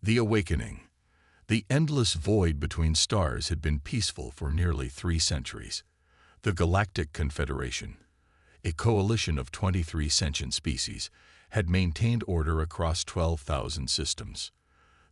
The Awakening. The endless void between stars had been peaceful for nearly 3 centuries. The Galactic Confederation, a coalition of 23 sentient species, had maintained order across 12,000 systems.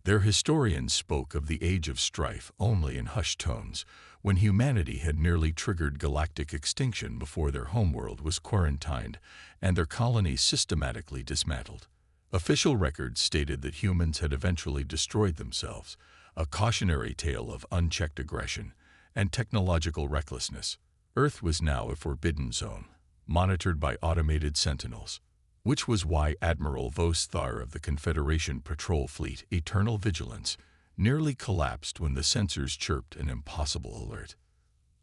Their historians spoke of the age of strife only in hushed tones, when humanity had nearly triggered galactic extinction before their homeworld was quarantined and their colonies systematically dismantled. Official records stated that humans had eventually destroyed themselves, a cautionary tale of unchecked aggression and technological recklessness. Earth was now a forbidden zone, monitored by automated sentinels, which was why Admiral Vostar of the Confederation Patrol Fleet Eternal Vigilance nearly collapsed when the sensors chirped an impossible alert.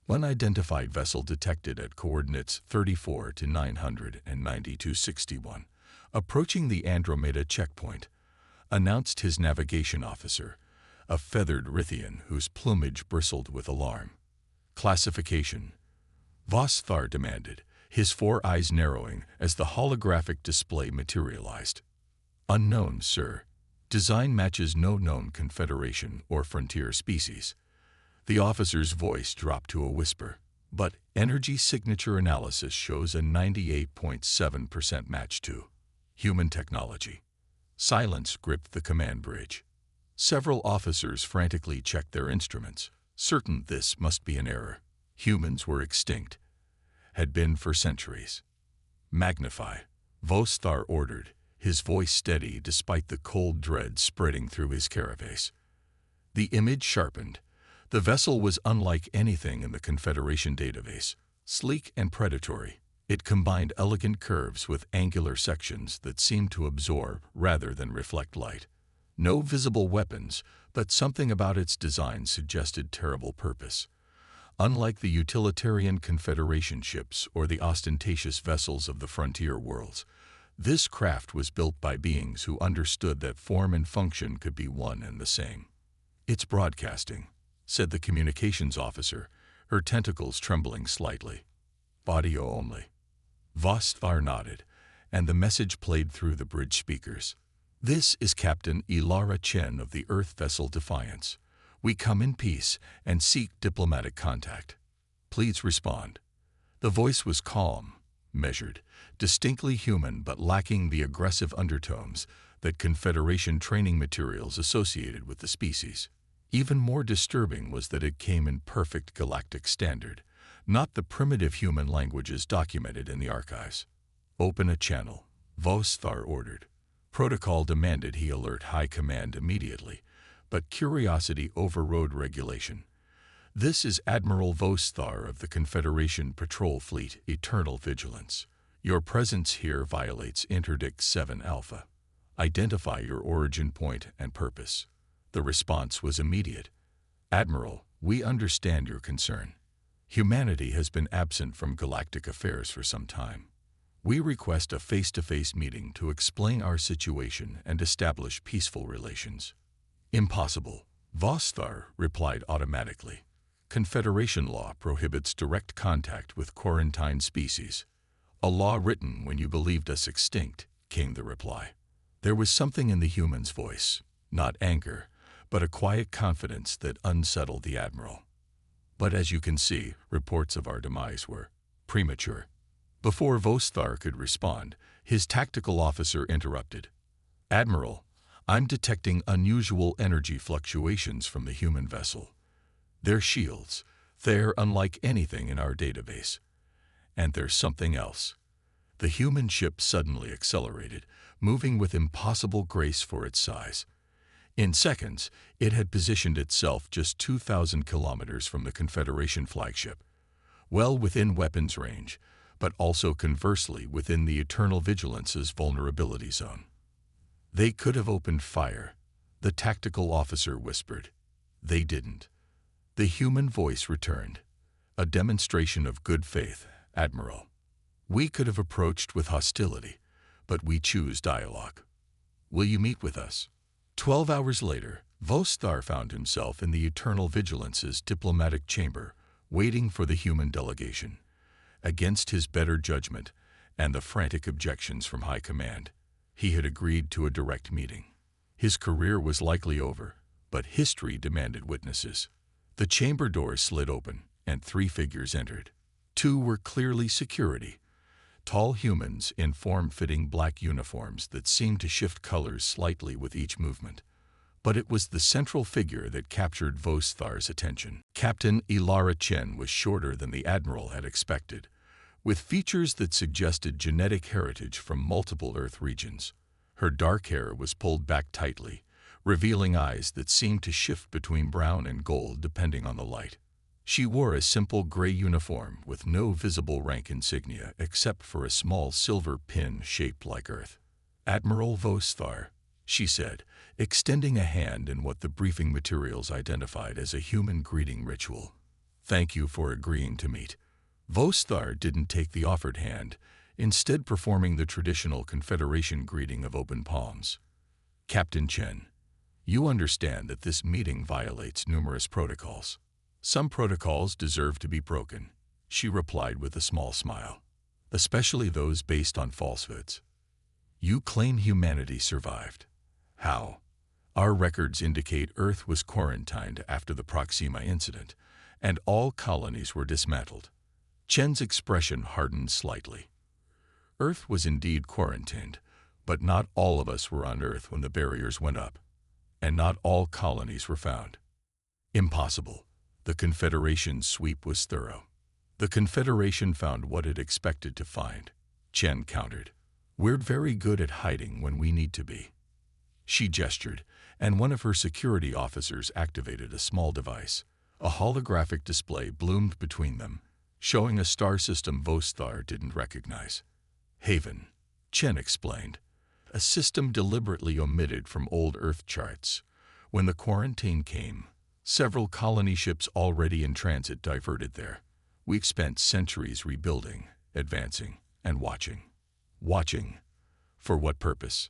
Unidentified vessel detected at coordinates 34 to 99261, approaching the Andromeda checkpoint, announced his navigation officer, a feathered Rithian whose plumage bristled with alarm. Classification. Vostar demanded, his 4 eyes narrowing as the holographic display materialized. Unknown, sir. Design matches no known confederation or frontier species. The officer's voice dropped to a whisper, but energy signature analysis shows a 98.7% match to human technology. Silence gripped the command bridge. Several officers frantically checked their instruments, certain this must be an error. Humans were extinct. Had been for centuries. Magnify, Vostar ordered, his voice steady despite the cold dread spreading through his carapace. The image sharpened. The vessel was unlike anything in the Confederation database. Sleek and predatory, it combined elegant curves with angular sections that seemed to absorb rather than reflect light. No visible weapons, but something about its design suggested terrible purpose. Unlike the utilitarian Confederation ships or the ostentatious vessels of the frontier worlds, this craft was built by beings who understood that form and function could be one and the same. "It's broadcasting," said the communications officer, her tentacles trembling slightly. "Audio only." Vostar nodded, and the message played through the bridge speakers. "This is Captain Ilara Chen of the Earth vessel Defiance. We come in peace and seek diplomatic contact. Please respond." The voice was calm, measured, distinctly human but lacking the aggressive undertones that Confederation training materials associated with the species. Even more disturbing was that it came in perfect galactic standard, not the primitive human languages documented in the archives. "Open a channel," Vostar ordered. Protocol demanded he alert High Command immediately, but curiosity overrode regulation. "This is Admiral Vostar of the Confederation Patrol Fleet Eternal Vigilance. Your presence here violates Interdict 7 Alpha. Identify your origin point and purpose." The response was immediate. "Admiral, we understand your concern. Humanity has been absent from galactic affairs for some time. We request a face-to-face meeting to explain our situation and establish peaceful relations." "Impossible," Vostar replied automatically. "Confederation law prohibits direct contact with quarantined species." "A law written when you believed us extinct," came the reply. There was something in the human's voice, not anger, but a quiet confidence that unsettled the Admiral. "But as you can see, reports of our demise were premature." Before Vostar could respond, his tactical officer interrupted. "Admiral, I'm detecting unusual energy fluctuations from the human vessel. They're shields. They're unlike anything in our database. And there's something else." The human ship suddenly accelerated, moving with impossible grace for its size. In seconds, it had positioned itself just 2,000 kilometers from the Confederation flagship, well within weapons range, but also conversely within the Eternal Vigilance's vulnerability zone. "They could have opened fire," the tactical officer whispered. "They didn't." The human voice returned. "A demonstration of good faith, Admiral. We could have approached with hostility, but we choose dialogue. Will you meet with us?" 12 hours later, Vostar found himself in the Eternal Vigilance's diplomatic chamber, waiting for the human delegation. Against his better judgment and the frantic objections from High Command, he had agreed to a direct meeting. His career was likely over, but history demanded witnesses. The chamber door slid open, and 3 figures entered. 2 were clearly security, tall humans in form-fitting black uniforms that seemed to shift colors slightly with each movement. But it was the central figure that captured Vosthar's attention. Captain Ilara Chen was shorter than the Admiral had expected, with features that suggested genetic heritage from multiple Earth regions. Her dark hair was pulled back tightly, revealing eyes that seemed to shift between brown and gold depending on the light. She wore a simple gray uniform with no visible rank insignia except for a small silver pin shaped like Earth. "Admiral Vostar," she said, extending a hand in what the briefing materials identified as a human greeting ritual. "Thank you for agreeing to meet." Vostar didn't take the offered hand, instead performing the traditional Confederation greeting of open palms. "Captain Chen, you understand that this meeting violates numerous protocols." "Some protocols deserve to be broken," she replied with a small smile, "especially those based on falsehoods. You claim humanity survived. How? Our records indicate Earth was quarantined after the Proxima incident, and all colonies were dismantled." Chen's expression hardened slightly. Earth was indeed quarantined, but not all of us were on Earth when the barriers went up, and not all colonies were found. "Impossible. The Confederation's sweep was thorough." "The Confederation found what it expected to find," Chen countered. "We're very good at hiding when we need to be." She gestured, and one of her security officers activated a small device. A holographic display bloomed between them, showing a star system Vostar didn't recognize. "Haven," Chen explained, "a system deliberately omitted from old Earth charts. When the quarantine came, several colony ships already in transit diverted there. We've spent centuries rebuilding, advancing, and watching." "Watching? For what purpose?"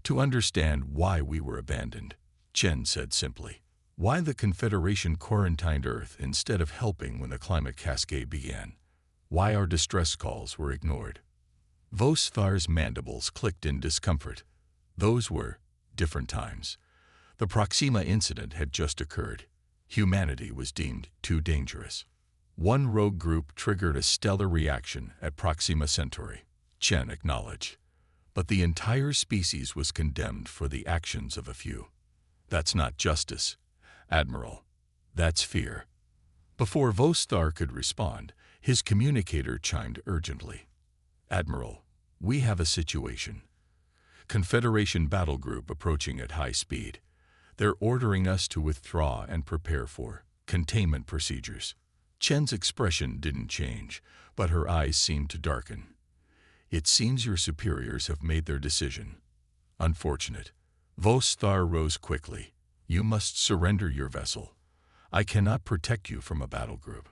"To understand why we were abandoned," Chen said simply. "Why the Confederation quarantined Earth instead of helping when the climate cascade began. Why our distress calls were ignored." Vosthar's mandibles clicked in discomfort. Those were different times. The Proxima incident had just occurred. Humanity was deemed too dangerous. One rogue group triggered a stellar reaction at Proxima Centauri, Chen acknowledged. But the entire species was condemned for the actions of a few. "That's not justice, Admiral. That's fear." Before Vostar could respond, his communicator chimed urgently. "Admiral, we have a situation. Confederation battle group approaching at high speed. They're ordering us to withdraw and prepare for containment procedures." Chen's expression didn't change, but her eyes seemed to darken. "It seems your superiors have made their decision. Unfortunate." Vostar rose quickly. "You must surrender your vessel. I cannot protect you from a battle group."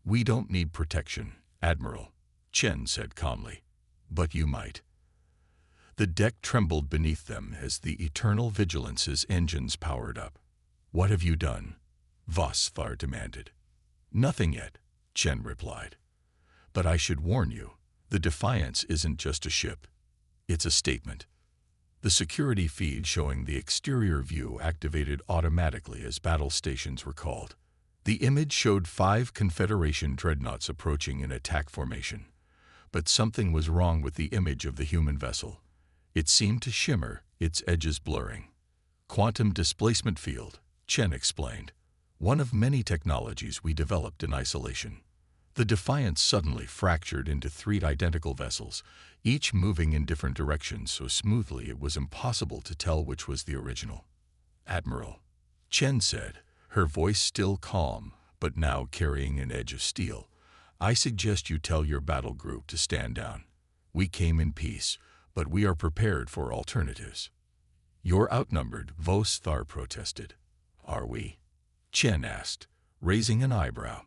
"We don't need protection, Admiral," Chen said calmly. "But you might." The deck trembled beneath them as the Eternal Vigilance's engines powered up. "What have you done?" Vostar demanded. "Nothing yet," Chen replied. "But I should warn you, the Defiance isn't just a ship. It's a statement." The security feed showing the exterior view activated automatically as battle stations were called. The image showed 5 Confederation dreadnoughts approaching in attack formation. But something was wrong with the image of the human vessel. It seemed to shimmer, its edges blurring. "Quantum displacement field," Chen explained. "One of many technologies we developed in isolation." The Defiance suddenly fractured into 3 identical vessels, each moving in different directions so smoothly it was impossible to tell which was the original. "Admiral," Chen said, her voice still calm, but now carrying an edge of steel, "I suggest you tell your battle group to stand down. We came in peace, but we are prepared for alternatives." "You're outnumbered," Vostar protested. "Are we?" Chen asked, raising an eyebrow.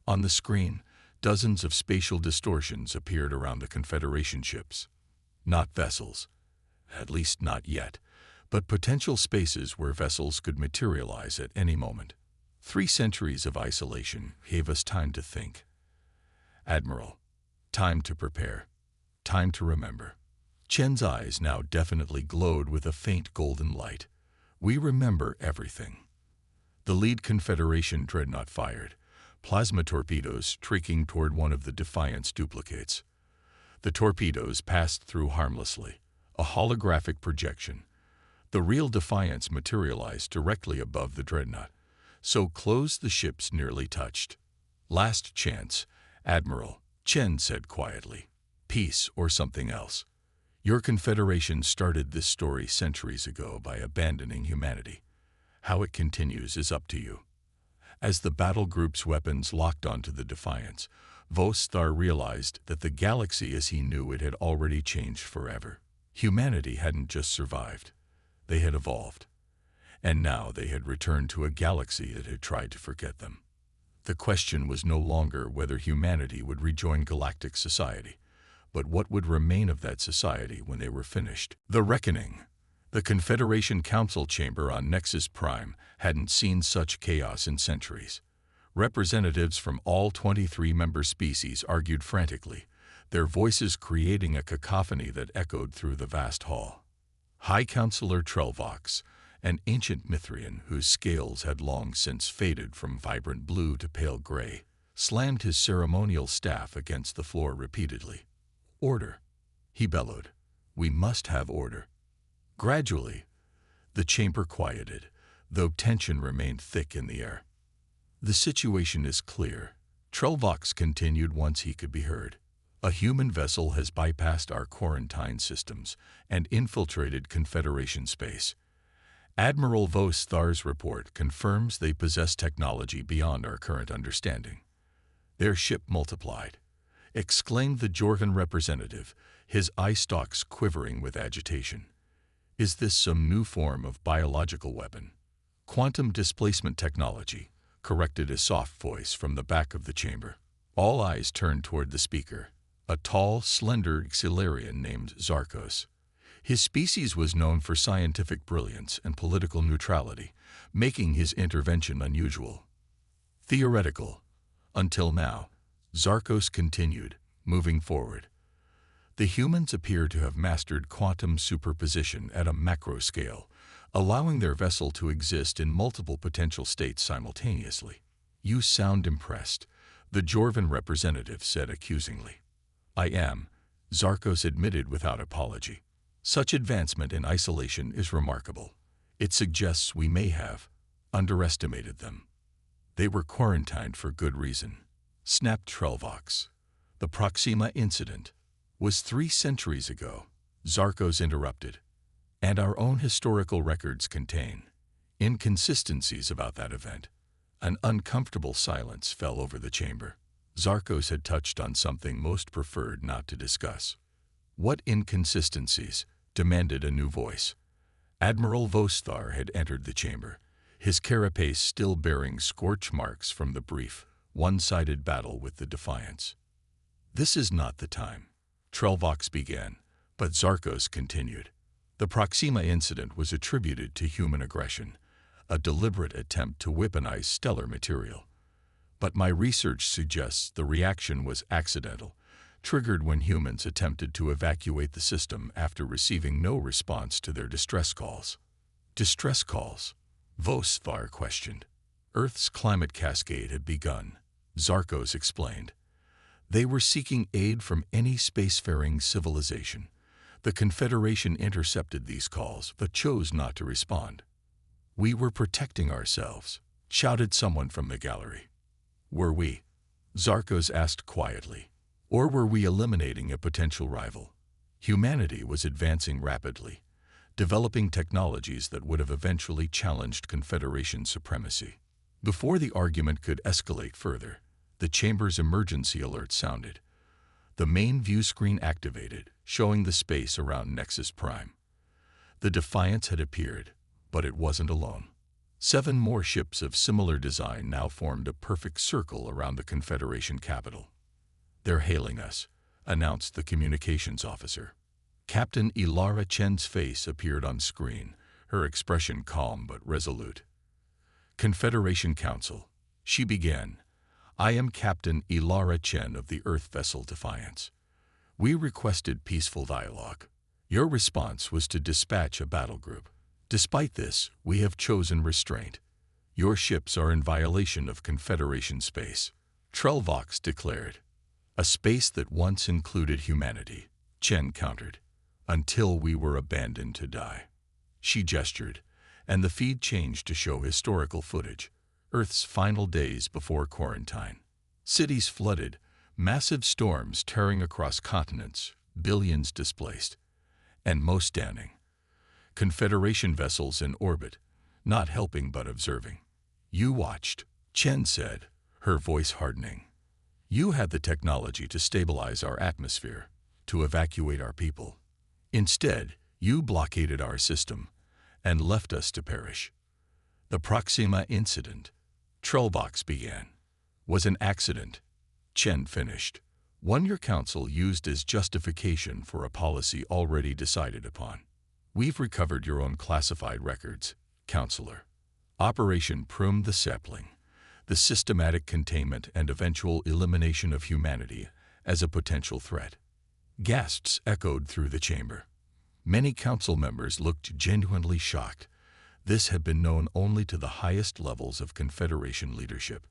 On the screen, dozens of spatial distortions appeared around the Confederation ships. Not vessels, at least not yet, but potential spaces where vessels could materialize at any moment. 3 centuries of isolation gave us time to think. Admiral, time to prepare, time to remember. Chen's eyes now definitely glowed with a faint golden light. "We remember everything." The lead Confederation dreadnought fired, plasma torpedoes streaking toward one of the Defiance duplicates. The torpedoes passed through harmlessly, a holographic projection. The real Defiance materialized directly above the dreadnought, so close the ships nearly touched. "Last chance, Admiral," Chen said quietly. "Peace or something else. Your Confederation started this story centuries ago by abandoning humanity. How it continues is up to you." As the battle group's weapons locked onto the Defiance, Vostar realized that the galaxy as he knew it had already changed forever. Humanity hadn't just survived. They had evolved. And now they had returned to a galaxy that had tried to forget them. The question was no longer whether humanity would rejoin galactic society, but what would remain of that society when they were finished. The Reckoning. The Confederation Council chamber on Nexus Prime hadn't seen such chaos in centuries. Representatives from all 23 member species argued frantically, their voices creating a cacophony that echoed through the vast hall. High Counselor Trelvox, an ancient Mithrian whose scales had long since faded from vibrant blue to pale gray, slammed his ceremonial staff against the floor repeatedly. "Order," he bellowed. "We must have order." Gradually, the chamber quieted, though tension remained thick in the air. "The situation is clear," Trelvox continued once he could be heard. "A human vessel has bypassed our quarantine systems and infiltrated Confederation space. Admiral Vostar's report confirms they possess technology beyond our current understanding." "Their ship multiplied," exclaimed the Jorvan representative, his eye stalks quivering with agitation. "Is this some new form of biological weapon?" "Quantum displacement technology," corrected a soft voice from the back of the chamber. All eyes turned toward the speaker, a tall, slender Xilarian named Zarkos. His species was known for scientific brilliance and political neutrality, making his intervention unusual. "Theoretical. Until now," Zarkos continued, moving forward. "The humans appear to have mastered quantum superposition at a macro scale, allowing their vessel to exist in multiple potential states simultaneously." "You sound impressed," the Jorvan representative said accusingly. "I am," Zarkos admitted without apology. "Such advancement in isolation is remarkable. It suggests we may have underestimated them." "They were quarantined for good reason," snapped Trelvox. "The Proxima incident was 3 centuries ago," Zarkos interrupted, "and our own historical records contain inconsistencies about that event." An uncomfortable silence fell over the chamber. Zarkos had touched on something most preferred not to discuss. "What inconsistencies?" demanded a new voice. Admiral Vostar had entered the chamber, his carapace still bearing scorch marks from the brief, one-sided battle with the Defiance. "This is not the time," Trelvox began, but Zarkos continued. "The Proxima incident was attributed to human aggression, a deliberate attempt to weaponize stellar material. But my research suggests the reaction was accidental, triggered when humans attempted to evacuate the system after receiving no response to their distress calls." "Distress calls?" Vostar questioned. "Earth's climate cascade had begun," Zarkos explained. "They were seeking aid from any spacefaring civilization. The Confederation intercepted these calls, but chose not to respond." "We were protecting ourselves," shouted someone from the gallery. "Were we?" Zarkos asked quietly. "Or were we eliminating a potential rival?" Humanity was advancing rapidly, developing technologies that would have eventually challenged Confederation supremacy. Before the argument could escalate further, the chamber's emergency alert sounded. The main view screen activated, showing the space around Nexus Prime. The Defiance had appeared, but it wasn't alone. 7 more ships of similar design now formed a perfect circle around the Confederation capital. "They're hailing us," announced the communications officer. Captain Ilara Chen's face appeared on screen, her expression calm but resolute. "Confederation Council," she began. "I am Captain Ilara Chen of the Earth vessel Defiance. We requested peaceful dialogue. Your response was to dispatch a battle group. Despite this, we have chosen restraint. Your ships are in violation of Confederation space, Trelvox declared. A space that once included humanity, Chen countered, until we were abandoned to die. She gestured, and the feed changed to show historical footage, Earth's final days before quarantine. Cities flooded, massive storms tearing across continents, billions displaced. And most stunning, Confederation vessels in orbit, not helping but observing. You watched, Chen said, her voice hardening. You had the technology to stabilize our atmosphere, to evacuate our people. Instead, you blockaded our system and left us to perish. The Proxima incident, Trelvox began, was an accident, Chen finished. One your council used as justification for a policy already decided upon. We've recovered your own classified records, Counselor. Operation Prune the Sapling, the systematic containment and eventual elimination of humanity as a potential threat. Gasps echoed through the chamber. Many council members looked genuinely shocked. This had been known only to the highest levels of Confederation leadership.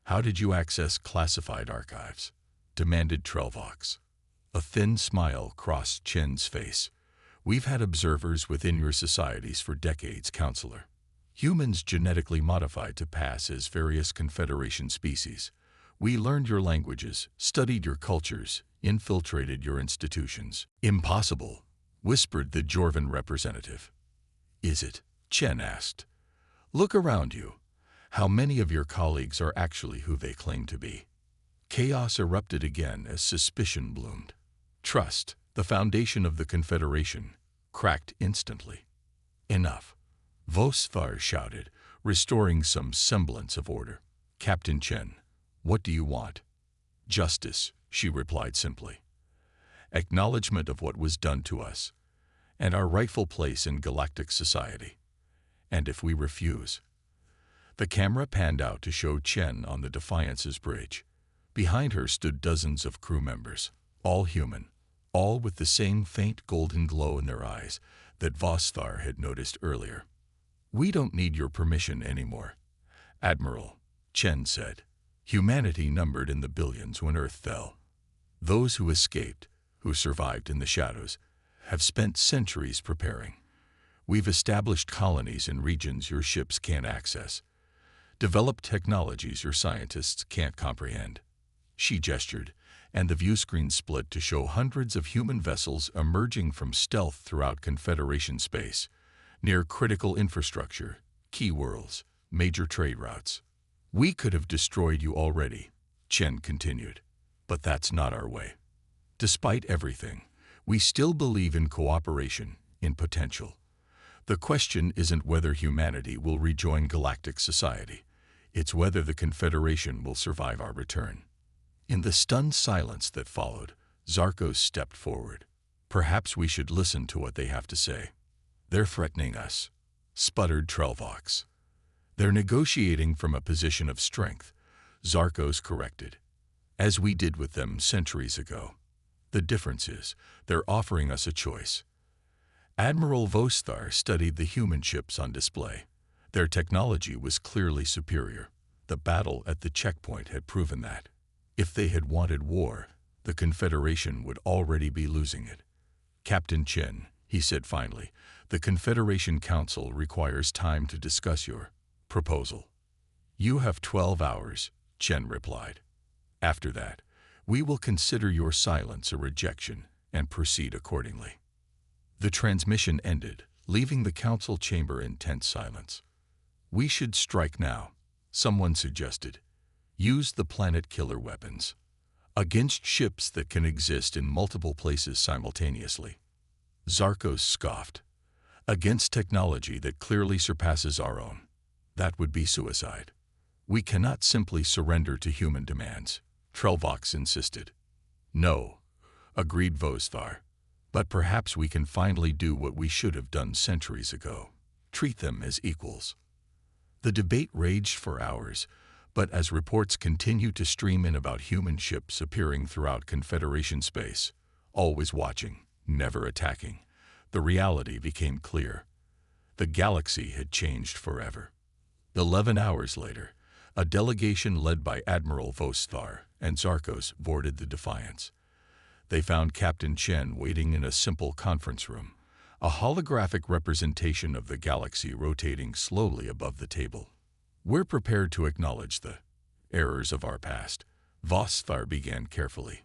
How did you access classified archives? Demanded Trelvox. A thin smile crossed Chen's face. We've had observers within your societies for decades, Counselor. Humans genetically modified to pass as various Confederation species. We learned your languages, studied your cultures, infiltrated your institutions. Impossible, whispered the Jorvan representative. Is it? Chen asked. Look around you. How many of your colleagues are actually who they claim to be? Chaos erupted again as suspicion bloomed. Trust, the foundation of the Confederation, cracked instantly. Enough, Vosvar shouted, restoring some semblance of order. Captain Chen, what do you want? Justice, she replied simply. Acknowledgement of what was done to us, and our rightful place in galactic society. And if we refuse? The camera panned out to show Chen on the Defiance's bridge. Behind her stood dozens of crew members, all human, all with the same faint golden glow in their eyes that Vosvar had noticed earlier. We don't need your permission anymore, Admiral, Chen said. Humanity numbered in the billions when Earth fell. Those who escaped, who survived in the shadows, have spent centuries preparing. We've established colonies in regions your ships can't access, developed technologies your scientists can't comprehend. She gestured, and the viewscreen split to show hundreds of human vessels emerging from stealth throughout Confederation space, near critical infrastructure, key worlds, major trade routes. We could have destroyed you already, Chen continued, but that's not our way. Despite everything, we still believe in cooperation, in potential. The question isn't whether humanity will rejoin galactic society. It's whether the Confederation will survive our return. In the stunned silence that followed, Zarkos stepped forward. Perhaps we should listen to what they have to say. They're threatening us, sputtered Trelvox. They're negotiating from a position of strength, Zarkos corrected, as we did with them centuries ago. The difference is, they're offering us a choice. Admiral Vostar studied the human ships on display. Their technology was clearly superior. The battle at the checkpoint had proven that. If they had wanted war, the Confederation would already be losing it. Captain Chen, he said finally, the Confederation Council requires time to discuss your proposal. You have 12 hours, Chen replied. After that, we will consider your silence a rejection and proceed accordingly. The transmission ended, leaving the council chamber in tense silence. We should strike now, someone suggested. Use the planet-killer weapons against ships that can exist in multiple places simultaneously. Zarkos scoffed. Against technology that clearly surpasses our own. That would be suicide. We cannot simply surrender to human demands, Trelvox insisted. No, agreed Vosvar. But perhaps we can finally do what we should have done centuries ago. Treat them as equals. The debate raged for hours, but as reports continued to stream in about human ships appearing throughout Confederation space, always watching, never attacking, The reality became clear. The galaxy had changed forever. 11 hours later, a delegation led by Admiral Vosthar and Zarkos boarded the Defiance. They found Captain Chen waiting in a simple conference room, a holographic representation of the galaxy rotating slowly above the table. "We're prepared to acknowledge the errors of our past," Vosthar began carefully,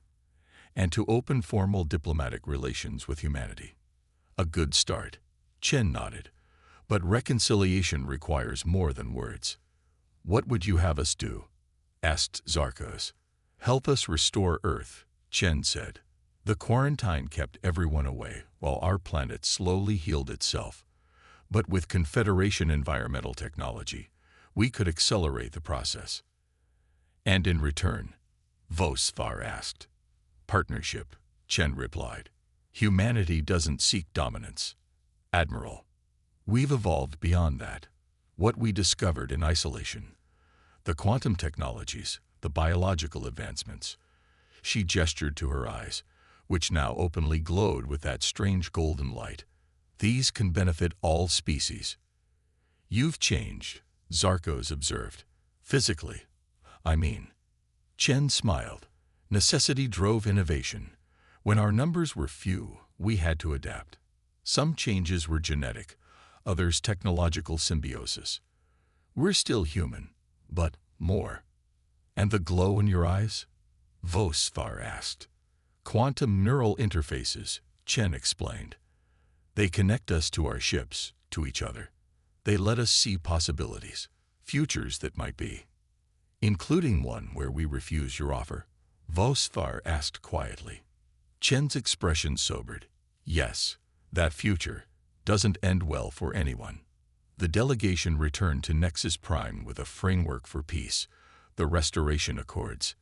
"and to open formal diplomatic relations with humanity." "A good start," Chen nodded. "But reconciliation requires more than words." "What would you have us do?" asked Zarkos. "Help us restore Earth," Chen said. "The quarantine kept everyone away while our planet slowly healed itself. But with Confederation environmental technology, we could accelerate the process." "And in return?" Vosthar asked. "Partnership," Chen replied. "Humanity doesn't seek dominance, Admiral. We've evolved beyond that. What we discovered in isolation, the quantum technologies, the biological advancements." She gestured to her eyes, which now openly glowed with that strange golden light. "These can benefit all species." "You've changed," Zarkos observed. "Physically, I mean." Chen smiled. "Necessity drove innovation. When our numbers were few, we had to adapt. Some changes were genetic, others technological symbiosis. We're still human, but more." "And the glow in your eyes?" Vosthar asked. "Quantum neural interfaces," Chen explained. "They connect us to our ships, to each other. They let us see possibilities, futures that might be." "Including one where we refuse your offer?" Vosthar asked quietly. Chen's expression sobered. "Yes, that future doesn't end well for anyone." The delegation returned to Nexus Prime with a framework for peace, the Restoration Accords.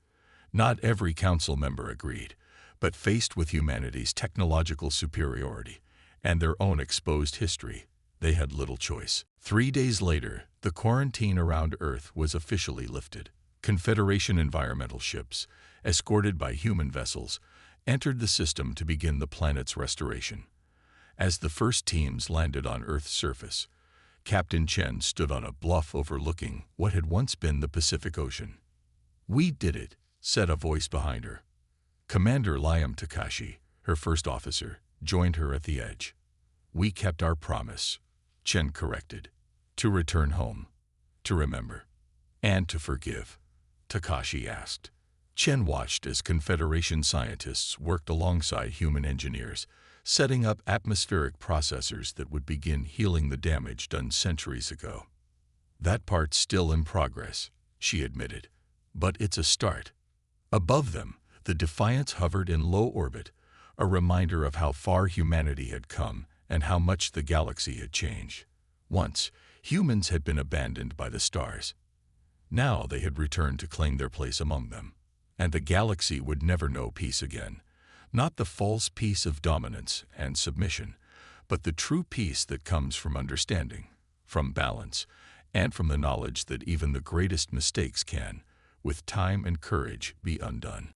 Not every council member agreed, but faced with humanity's technological superiority and their own exposed history, they had little choice. 3 days later, the quarantine around Earth was officially lifted. Confederation environmental ships, escorted by human vessels, entered the system to begin the planet's restoration. As the first teams landed on Earth's surface, Captain Chen stood on a bluff overlooking what had once been the Pacific Ocean. "We did it," said a voice behind her. Commander Liam Takashi, her first officer, joined her at the edge. "We kept our promise," Chen corrected. "To return home, to remember, and to forgive?" Takashi asked. Chen watched as Confederation scientists worked alongside human engineers, setting up atmospheric processors that would begin healing the damage done centuries ago. "That part's still in progress," she admitted, "but it's a start." Above them, the Defiance hovered in low orbit, a reminder of how far humanity had come and how much the galaxy had changed. Once, humans had been abandoned by the stars. Now they had returned to claim their place among them. And the galaxy would never know peace again. Not the false peace of dominance and submission, but the true peace that comes from understanding, from balance, and from the knowledge that even the greatest mistakes can, with time and courage, be undone.